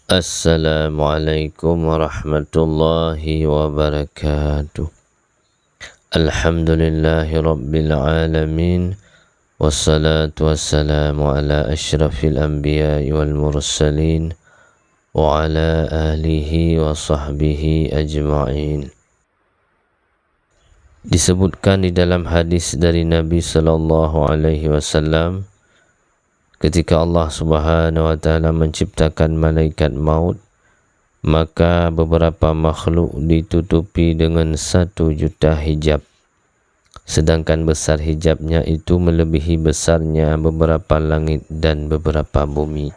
Assalamualaikum warahmatullahi wabarakatuh. Alhamdulillahi rabbil alamin. Wassalatu wassalamu ala ashrafil anbiya'i wal mursalin wa ala alihi wa sahbihi ajma'in. Disebutkan di dalam hadis dari Nabi sallallahu alaihi wasallam, ketika Allah Subhanahu wa taala menciptakan malaikat maut, maka beberapa makhluk ditutupi dengan 1 juta hijab, sedangkan besar hijabnya itu melebihi besarnya beberapa langit dan beberapa bumi.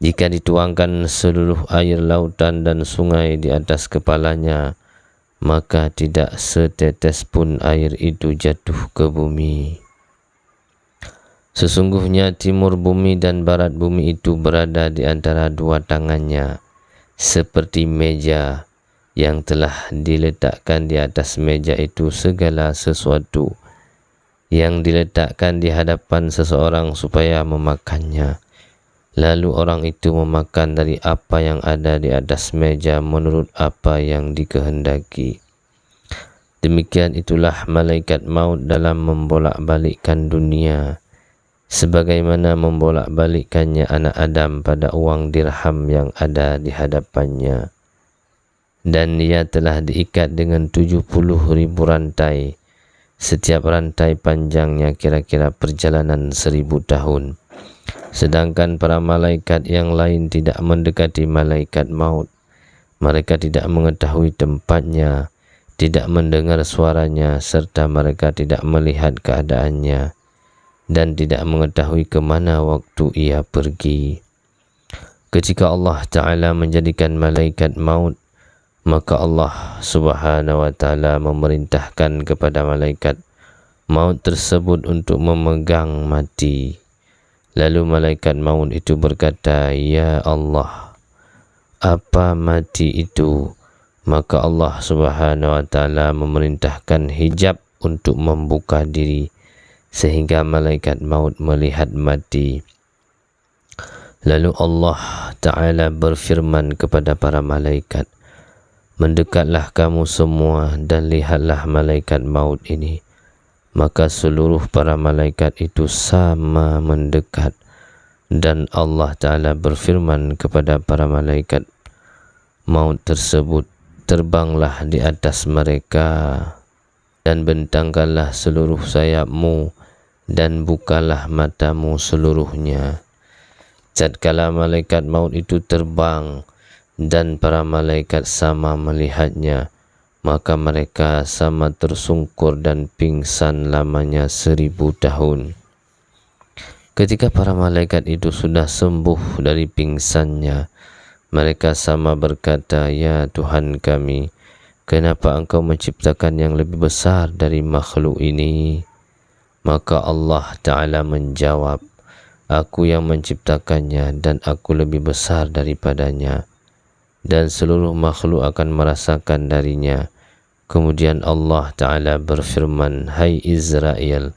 Jika dituangkan seluruh air lautan dan sungai di atas kepalanya, maka tidak setetes pun air itu jatuh ke bumi. Sesungguhnya timur bumi dan barat bumi itu berada di antara 2 tangannya, seperti meja yang telah diletakkan di atas meja itu segala sesuatu yang diletakkan di hadapan seseorang supaya memakannya. Lalu orang itu memakan dari apa yang ada di atas meja menurut apa yang dikehendaki. Demikian itulah malaikat maut dalam membolak-balikkan dunia, sebagaimana membolak-balikkannya anak Adam pada uang dirham yang ada di hadapannya. Dan ia telah diikat dengan 70.000 rantai, setiap rantai panjangnya kira-kira perjalanan 1000 tahun. Sedangkan para malaikat yang lain tidak mendekati malaikat maut. Mereka tidak mengetahui tempatnya, tidak mendengar suaranya, serta mereka tidak melihat keadaannya, dan tidak mengetahui kemana waktu ia pergi. Ketika Allah Ta'ala menjadikan malaikat maut, maka Allah Subhanahu wa Ta'ala memerintahkan kepada malaikat maut tersebut untuk memegang mati. Lalu malaikat maut itu berkata, "Ya Allah, apa mati itu?" Maka Allah Subhanahu wa Ta'ala memerintahkan hijab untuk membuka diri, sehingga malaikat maut melihat mati. Lalu Allah Ta'ala berfirman kepada para malaikat, "Mendekatlah kamu semua dan lihatlah malaikat maut ini." Maka seluruh para malaikat itu sama mendekat, dan Allah Ta'ala berfirman kepada para malaikat maut tersebut, "Terbanglah di atas mereka dan bentangkanlah seluruh sayapmu dan bukalah matamu seluruhnya." Tatkala malaikat maut itu terbang dan para malaikat sama melihatnya, maka mereka sama tersungkur dan pingsan lamanya 1000 tahun. Ketika para malaikat itu sudah sembuh dari pingsannya, mereka sama berkata, "Ya Tuhan kami, kenapa Engkau menciptakan yang lebih besar dari makhluk ini?" Maka Allah Ta'ala menjawab, "Aku yang menciptakannya dan aku lebih besar daripadanya, dan seluruh makhluk akan merasakan darinya." Kemudian Allah Ta'ala berfirman, "Hai Israel,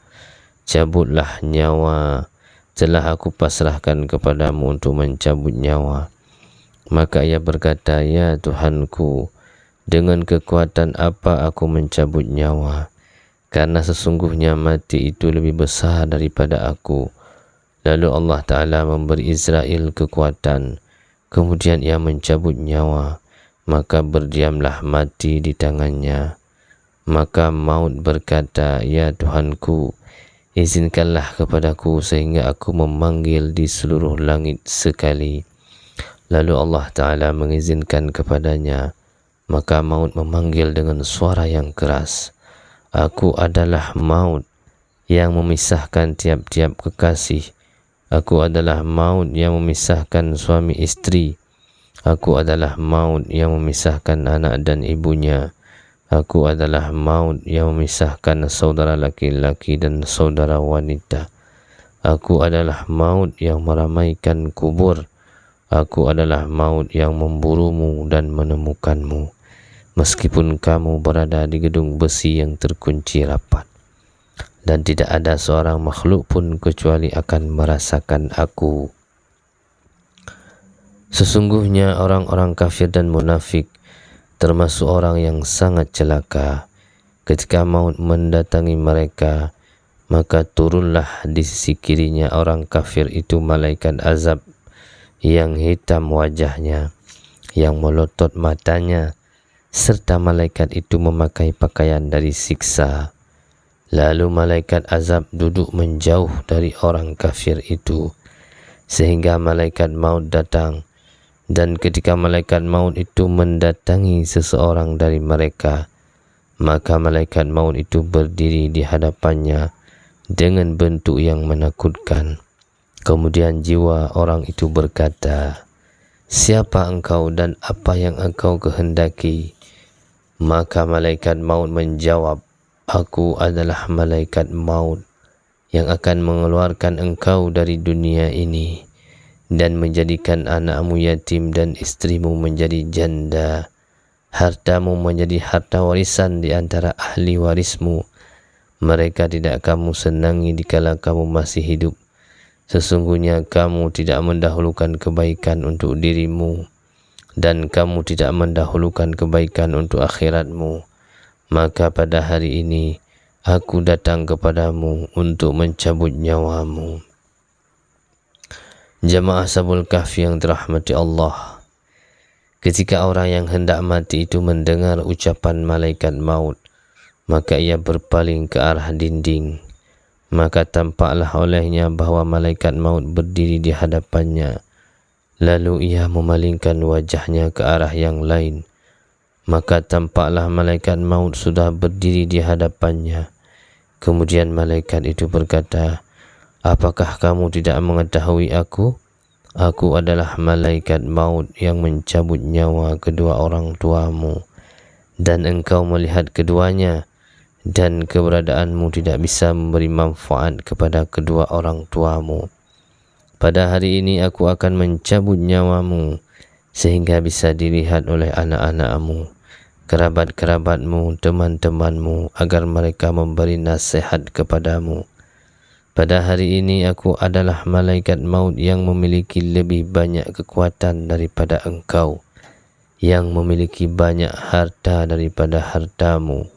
cabutlah nyawa, telah aku pasrahkan kepadamu untuk mencabut nyawa." Maka ia berkata, "Ya Tuhanku, dengan kekuatan apa aku mencabut nyawa? Karena sesungguhnya mati itu lebih besar daripada aku." Lalu Allah Ta'ala memberi Israel kekuatan, kemudian ia mencabut nyawa, maka berdiamlah mati di tangannya. Maka maut berkata, "Ya Tuhanku, izinkanlah kepadaku sehingga aku memanggil di seluruh langit sekali." Lalu Allah Ta'ala mengizinkan kepadanya, maka maut memanggil dengan suara yang keras, "Aku adalah maut yang memisahkan tiap-tiap kekasih. Aku adalah maut yang memisahkan suami istri. Aku adalah maut yang memisahkan anak dan ibunya. Aku adalah maut yang memisahkan saudara laki-laki dan saudara wanita. Aku adalah maut yang meramaikan kubur. Aku adalah maut yang memburumu dan menemukanmu, meskipun kamu berada di gedung besi yang terkunci rapat. Dan tidak ada seorang makhluk pun kecuali akan merasakan aku." Sesungguhnya orang-orang kafir dan munafik termasuk orang yang sangat celaka. Ketika maut mendatangi mereka, maka turunlah di sisi kirinya orang kafir itu malaikat azab yang hitam wajahnya, yang melotot matanya, serta malaikat itu memakai pakaian dari siksa. Lalu malaikat azab duduk menjauh dari orang kafir itu, sehingga malaikat maut datang. Dan ketika malaikat maut itu mendatangi seseorang dari mereka, maka malaikat maut itu berdiri di hadapannya dengan bentuk yang menakutkan. Kemudian jiwa orang itu berkata, "Siapa engkau dan apa yang engkau kehendaki?" Maka malaikat maut menjawab, "Aku adalah malaikat maut yang akan mengeluarkan engkau dari dunia ini dan menjadikan anakmu yatim dan istrimu menjadi janda, hartamu menjadi harta warisan di antara ahli warismu. Mereka tidak kamu senangi dikala kamu masih hidup. Sesungguhnya kamu tidak mendahulukan kebaikan untuk dirimu, dan kamu tidak mendahulukan kebaikan untuk akhiratmu. Maka pada hari ini aku datang kepadamu untuk mencabut nyawamu." Jamaah Ashabul Kahfi yang dirahmati Allah, ketika orang yang hendak mati itu mendengar ucapan malaikat maut, maka ia berpaling ke arah dinding. Maka tampaklah olehnya bahwa malaikat maut berdiri di hadapannya. Lalu ia memalingkan wajahnya ke arah yang lain. Maka tampaklah malaikat maut sudah berdiri di hadapannya. Kemudian malaikat itu berkata, "Apakah kamu tidak mengetahui aku? Aku adalah malaikat maut yang mencabut nyawa kedua orang tuamu, dan engkau melihat keduanya, dan keberadaanmu tidak bisa memberi manfaat kepada kedua orang tuamu. Pada hari ini aku akan mencabut nyawamu, sehingga bisa dilihat oleh anak-anakmu, kerabat-kerabatmu, teman-temanmu, agar mereka memberi nasihat kepadamu. Pada hari ini aku adalah malaikat maut yang memiliki lebih banyak kekuatan daripada engkau, yang memiliki banyak harta daripada hartamu,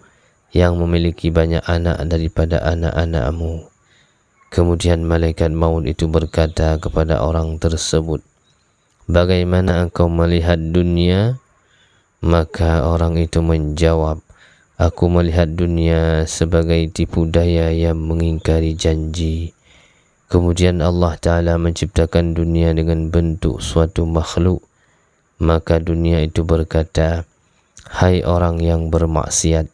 yang memiliki banyak anak daripada anak-anakmu." Kemudian malaikat maut itu berkata kepada orang tersebut, "Bagaimana engkau melihat dunia?" Maka orang itu menjawab, "Aku melihat dunia sebagai tipu daya yang mengingkari janji." Kemudian Allah Ta'ala menciptakan dunia dengan bentuk suatu makhluk. Maka dunia itu berkata, "Hai orang yang bermaksiat,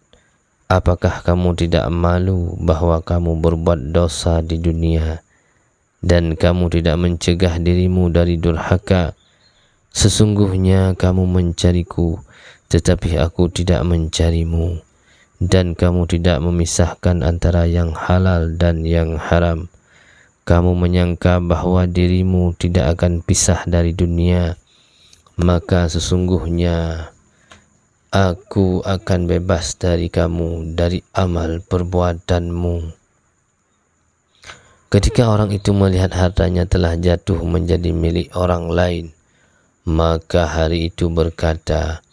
apakah kamu tidak malu bahwa kamu berbuat dosa di dunia, dan kamu tidak mencegah dirimu dari durhaka? Sesungguhnya kamu mencariku, tetapi aku tidak mencarimu, dan kamu tidak memisahkan antara yang halal dan yang haram. Kamu menyangka bahwa dirimu tidak akan pisah dari dunia, maka sesungguhnya aku akan bebas dari kamu, dari amal perbuatanmu." Ketika orang itu melihat hartanya telah jatuh menjadi milik orang lain, maka hari itu berkata,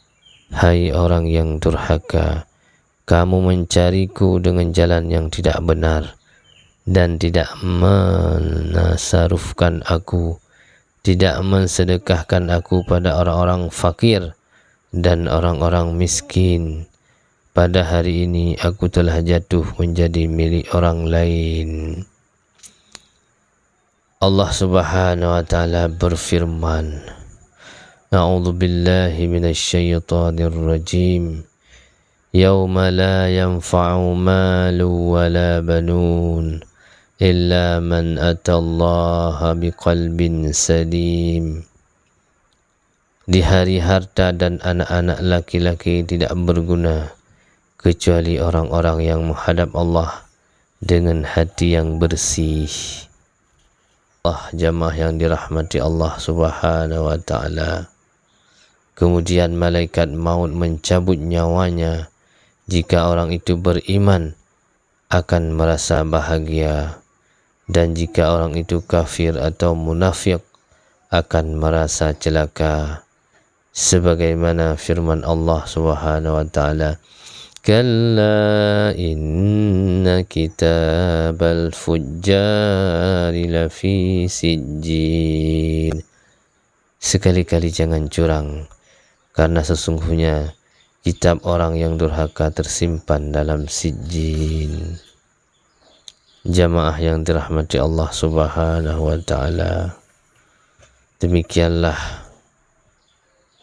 "Hai orang yang durhaka, kamu mencariku dengan jalan yang tidak benar, dan tidak menasarufkan aku, tidak mensedekahkan aku pada orang-orang fakir dan orang-orang miskin. Pada hari ini aku telah jatuh menjadi milik orang lain." Allah Subhanahu wa Ta'ala berfirman, "A'udzu billahi minasyaitonir rajim. Yauma la yanfa'u malu wala banun illa man atallaha biqalbin salim." Di hari harta dan anak-anak laki-laki tidak berguna kecuali orang-orang yang menghadap Allah dengan hati yang bersih. Jamaah yang dirahmati Allah Subhanahu wa Ta'ala. Kemudian malaikat maut mencabut nyawanya. Jika orang itu beriman, akan merasa bahagia, dan jika orang itu kafir atau munafik, akan merasa celaka, sebagaimana firman Allah Subhanahu wa taala, kalla inna kitabal fujjari lafi sijjin. Sekali-kali jangan curang, karena sesungguhnya kitab orang yang durhaka tersimpan dalam sijjin. Jamaah yang dirahmati Allah Subhanahu wa taala, demikianlah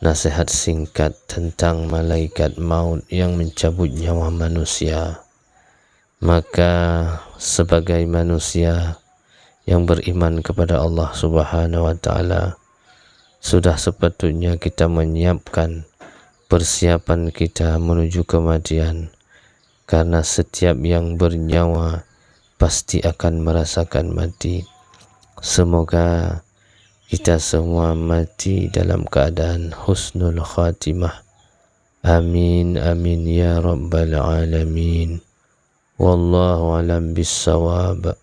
nasihat singkat tentang malaikat maut yang mencabut nyawa manusia. Maka sebagai manusia yang beriman kepada Allah Subhanahu wa taala, sudah sepatutnya kita menyiapkan persiapan kita menuju kematian, karena setiap yang bernyawa pasti akan merasakan mati. Semoga kita semua mati dalam keadaan husnul khatimah. Amin amin ya rabbal alamin. Wallahu alam bissawab.